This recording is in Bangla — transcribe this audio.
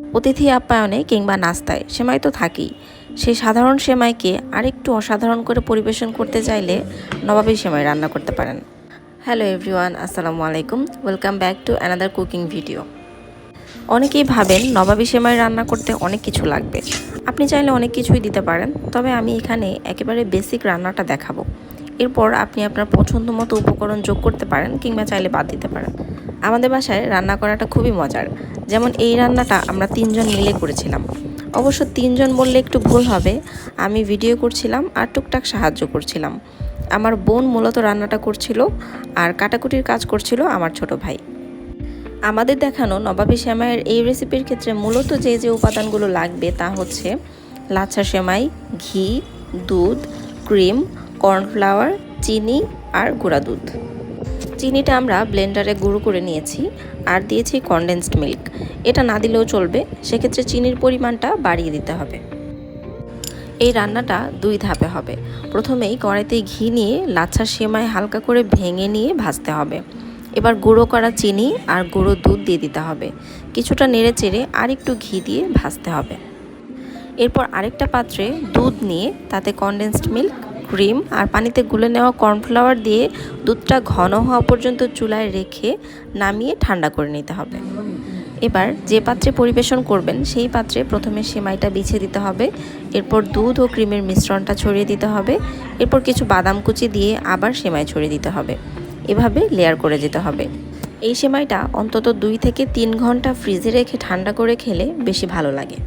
অতিথি আপ্যায়নে কিংবা নাস্তায় সেমাই তো থাকেই। সেই সাধারণ সেমাইকে আরেকটু অসাধারণ করে পরিবেশন করতে চাইলে নবাবী সেমাই রান্না করতে পারেন। হ্যালো এভরিওয়ান, আসসালামু আলাইকুম। Welcome back to another cooking video. অনেকেই ভাবেন নবাবী সেমাই রান্না করতে অনেক কিছু লাগবে। আপনি চাইলে অনেক কিছুই দিতে পারেন, তবে আমি এখানে একেবারে বেসিক রান্নাটা দেখাবো। এরপর আপনি আপনার পছন্দ মতো উপকরণ যোগ করতে পারেন কিংবা চাইলে বাদ দিতে পারেন। আমাদের বাসায় রান্না করাটা খুবই মজার। যেমন এই রান্নাটা আমরা 3 জন মিলে করেছিলাম। অবশ্য 3 জন বললে একটু ভুল হবে, আমি ভিডিও করছিলাম আর টুকটাক সাহায্য করছিলাম। আমার বোন মূলত রান্নাটা করছিল আর কাটাকুটির কাজ করছিল আমার ছোট ভাই। আমাদের দেখানো নবাবী সেমাইয়ের এই রেসিপির ক্ষেত্রে মূলত যে উপাদানগুলো লাগবে তা হচ্ছে লাচ্ছা সেমাই, ঘি, দুধ, ক্রিম, কর্নফ্লাওয়ার, চিনি আর গুঁড়া দুধ। চিনিটা আমরা ব্লেন্ডারে গুঁড়ো করে নিয়েছি আর দিয়েছি কনডেন্সড মিল্ক। এটা না দিলেও চলবে, সেক্ষেত্রে চিনির পরিমাণটা বাড়িয়ে দিতে হবে। এই রান্নাটা 2 ধাপে হবে। প্রথমেই কড়াইতে ঘি নিয়ে লাচ্ছা সেমাই হালকা করে ভেঙে নিয়ে ভাজতে হবে। এবার গুঁড়ো করা চিনি আর গুঁড়ো দুধ দিয়ে দিতে হবে। কিছুটা নেড়ে চেড়ে আর একটু ঘি দিয়ে ভাজতে হবে। এরপর আরেকটা পাত্রে দুধ নিয়ে তাতে কনডেন্সড মিল্ক, ক্রিম আর পানিতে গুলে নেওয়া কর্নফ্লাওয়ার দিয়ে দুধটা ঘন হওয়া পর্যন্ত চুলায় রেখে নামিয়ে ঠান্ডা করে নিতে হবে। এবার যে পাত্রে পরিবেশন করবেন সেই পাত্রে প্রথমে সেমাইটা বিছিয়ে দিতে হবে। এরপর দুধ ও ক্রিমের মিশ্রণটা ছড়িয়ে দিতে হবে। এরপর কিছু বাদাম কুচি দিয়ে আবার সেমাই ছড়িয়ে দিতে হবে। এভাবে লেয়ার করে যেতে হবে। এই সেমাইটা অন্তত 2 থেকে 3 ঘন্টা ফ্রিজে রেখে ঠান্ডা করে খেলে বেশি ভালো লাগে।